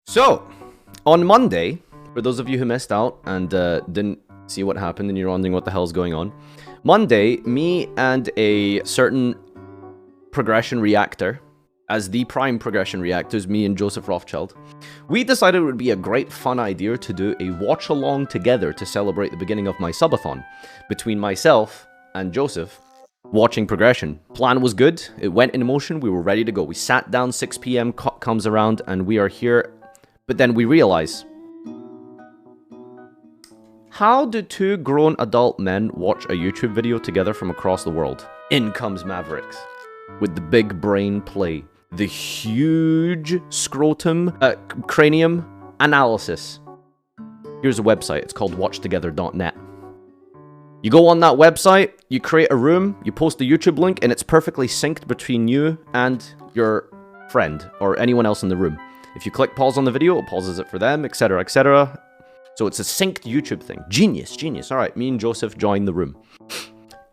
So, on Monday, for those of you who missed out and didn't see what happened and you're wondering what the hell's going on, Monday, me and a certain progression reactor, as the prime progression reactors, me and Joseph Rothschild, we decided it would be a great fun idea to do a watch-along together to celebrate the beginning of my subathon between myself and Joseph watching progression. Plan was good, it went in motion, we were ready to go. We sat down, 6 p.m. comes around, and we are here. But then we realize, how do two grown adult men watch a YouTube video together from across the world? In comes Mavericks with the big brain play, the huge scrotum cranium analysis. Here's a website, it's called watchtogether.net. You go on that website, you create a room, you post a YouTube link, and it's perfectly synced between you and your friend or anyone else in the room. If you click pause on the video, it pauses it for them, etc, etc. So it's a synced YouTube thing. Genius, genius. Alright, me and Joseph join the room.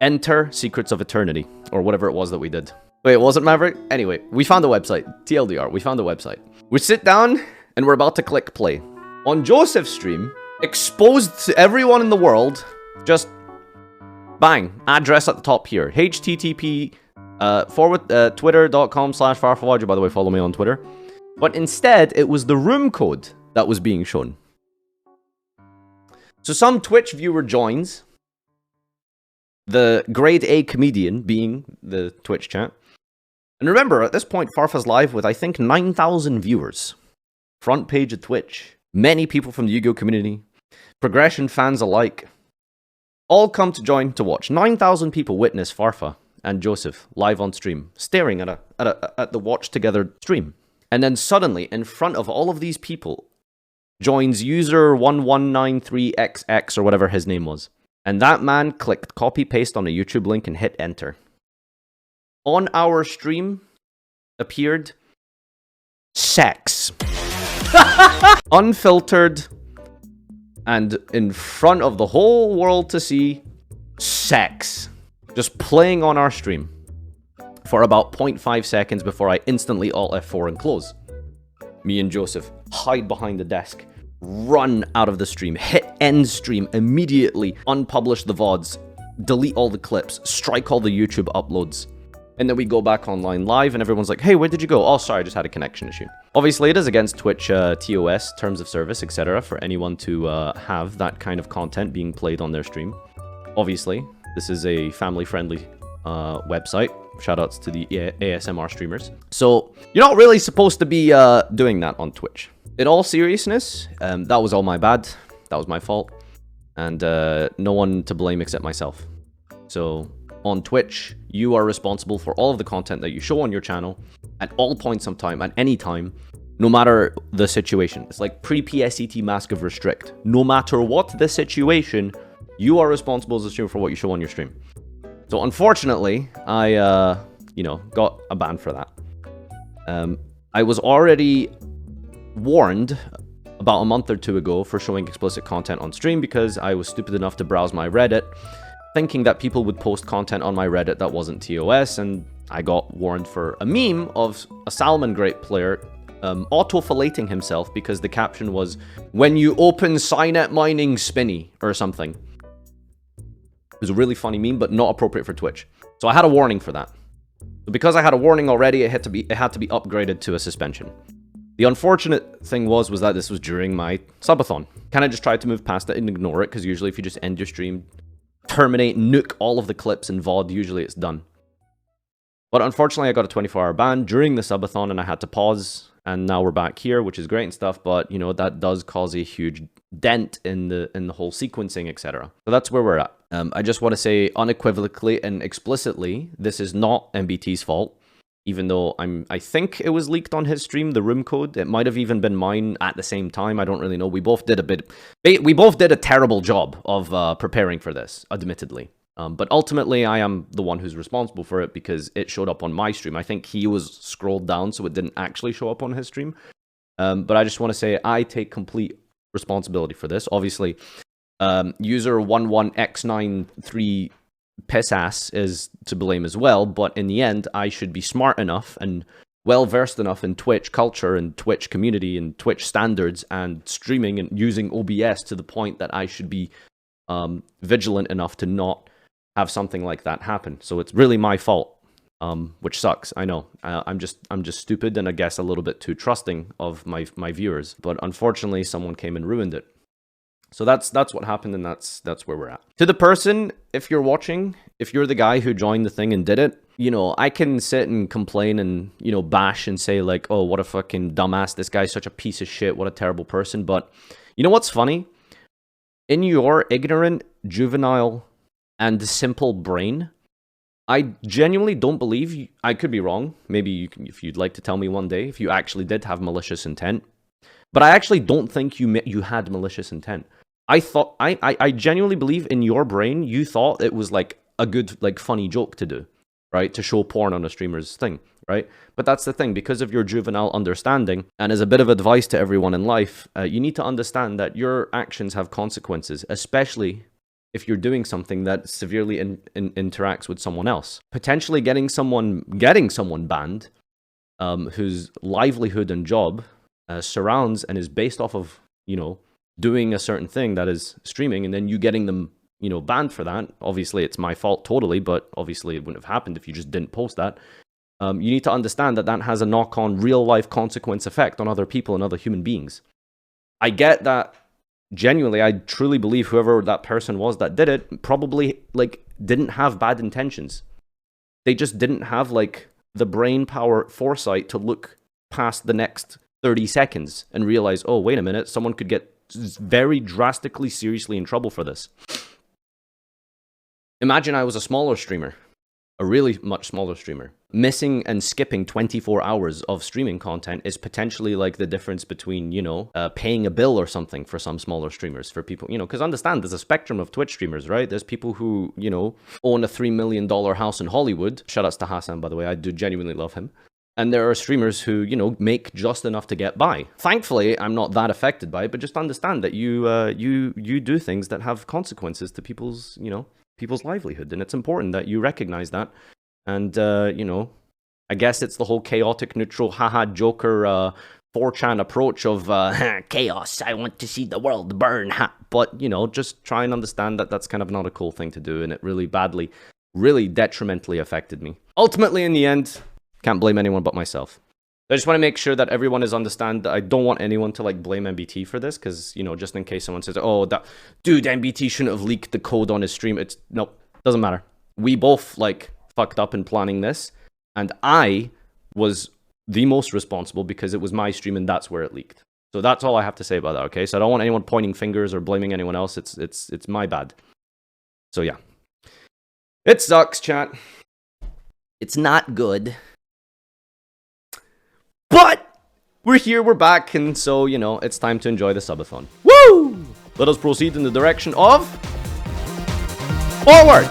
Enter Secrets of Eternity, or whatever it was that we did. Wait, it wasn't Maverick? Anyway, we found the website. TLDR, we found the website. We sit down, and we're about to click play. On Joseph's stream, exposed to everyone in the world, just bang, address at the top here. http twitter.com/FarfaYGO. By the way, follow me on Twitter. But instead, it was the room code that was being shown. So some Twitch viewer joins, the grade A comedian being the Twitch chat. And remember, at this point, Farfa's live with, I think, 9,000 viewers. Front page of Twitch. Many people from the Yu-Gi-Oh community. Progression fans alike. All come to join to watch. 9,000 people witness Farfa and Joseph live on stream, staring at the Watch Together stream. And then suddenly, in front of all of these people, joins user 1193XX or whatever his name was. And that man clicked copy-paste on a YouTube link and hit enter. On our stream appeared sex. Unfiltered and in front of the whole world to see, sex. Just playing on our stream. For about 0.5 seconds before I instantly Alt F4 and close. Me and Joseph hide behind the desk, run out of the stream, hit end stream immediately, unpublish the VODs, delete all the clips, strike all the YouTube uploads. And then we go back online live and everyone's like, hey, where did you go? Oh, sorry, I just had a connection issue. Obviously, it is against Twitch TOS, terms of service, etc. for anyone to have that kind of content being played on their stream. Obviously, this is a family-friendly website. Shoutouts to the ASMR streamers. So, you're not really supposed to be doing that on Twitch. In all seriousness, that was all my bad. That was my fault. And no one to blame except myself. So, on Twitch, you are responsible for all of the content that you show on your channel at all points of time, at any time, no matter the situation. It's like pre-PSET mask of restrict. No matter what the situation, you are responsible as a streamer for what you show on your stream. So unfortunately, I, got a ban for that. I was already warned about a month or two ago for showing explicit content on stream because I was stupid enough to browse my Reddit, thinking that people would post content on my Reddit that wasn't TOS, and I got warned for a meme of a Salmon Grape player auto-filleting himself because the caption was, when you open Cynet mining spinny, or something. It was a really funny meme, but not appropriate for Twitch. So I had a warning for that. So because I had a warning already, it had to be upgraded to a suspension. The unfortunate thing was that this was during my subathon. Kind of just tried to move past it and ignore it, because usually if you just end your stream, terminate, nuke all of the clips in VOD, usually it's done. But unfortunately, I got a 24-hour ban during the subathon, and I had to pause, and now we're back here, which is great and stuff, but, you know, that does cause a huge dent in the whole sequencing, etc. So that's where we're at. I just want to say unequivocally and explicitly, this is not MBT's fault. Even though I think it was leaked on his stream, the room code. It might have even been mine at the same time. I don't really know. We both did a terrible job of preparing for this, admittedly. But ultimately, I am the one who's responsible for it because it showed up on my stream. I think he was scrolled down, so it didn't actually show up on his stream. But I just want to say I take complete responsibility for this. Obviously, user 11x93 pissass is to blame as well, but in the end, I should be smart enough and well versed enough in Twitch culture and Twitch community and Twitch standards and streaming and using OBS to the point that I should be vigilant enough to not have something like that happen. So it's really my fault, which sucks. I know. I'm just stupid and I guess a little bit too trusting of my viewers. But unfortunately, someone came and ruined it. So that's what happened, and that's where we're at. To the person, if you're watching, if you're the guy who joined the thing and did it, you know, I can sit and complain and, you know, bash and say like, oh, what a fucking dumbass, this guy's such a piece of shit, what a terrible person. But you know what's funny? In your ignorant, juvenile, and simple brain, I genuinely don't believe, I could be wrong, maybe you can, if you'd like to tell me one day, if you actually did have malicious intent, but I actually don't think you had malicious intent. I genuinely believe in your brain, you thought it was like a good, like funny joke to do, right? To show porn on a streamer's thing, right? But that's the thing, because of your juvenile understanding, and as a bit of advice to everyone in life, you need to understand that your actions have consequences, especially if you're doing something that severely interacts with someone else. Potentially getting someone banned, whose livelihood and job surrounds and is based off of, you know, doing a certain thing that is streaming, and then you getting them, you know, banned for that. Obviously, it's my fault totally, but obviously it wouldn't have happened if you just didn't post that. You need to understand that that has a knock-on real-life consequence effect on other people and other human beings. I get that. Genuinely, I truly believe whoever that person was that did it probably, like, didn't have bad intentions. They just didn't have, like, the brain power foresight to look past the next 30 seconds and realize, oh, wait a minute, someone could get very drastically, seriously in trouble for this. Imagine I was a smaller streamer, a really much smaller streamer. Missing and skipping 24 hours of streaming content is potentially like the difference between, you know, paying a bill or something for some smaller streamers, for people, you know, because understand, there's a spectrum of Twitch streamers, right? There's people who, you know, own a $3 million house in Hollywood. Shout outs to Hassan, by the way. I do genuinely love him. And there are streamers who, you know, make just enough to get by. Thankfully, I'm not that affected by it, but just understand that you do things that have consequences to people's, you know, people's livelihood. And it's important that you recognize that. And, you know, I guess it's the whole chaotic, neutral, haha, Joker, 4chan approach of chaos. I want to see the world burn. Ha. But, you know, just try and understand that that's kind of not a cool thing to do. And it really detrimentally affected me. Ultimately, in the end, can't blame anyone but myself. I just want to make sure that everyone is understand that I don't want anyone to like blame MBT for this, because, you know, just in case someone says, oh, that dude, MBT shouldn't have leaked the code on his stream. It's nope, doesn't matter. We both like fucked up in planning this, and I was the most responsible because it was my stream and that's where it leaked. So that's all I have to say about that, okay? So I don't want anyone pointing fingers or blaming anyone else. It's my bad. So yeah. It sucks, chat. It's not good. But we're here, we're back, and so, you know, it's time to enjoy the subathon. Woo! Let us proceed in the direction of forward!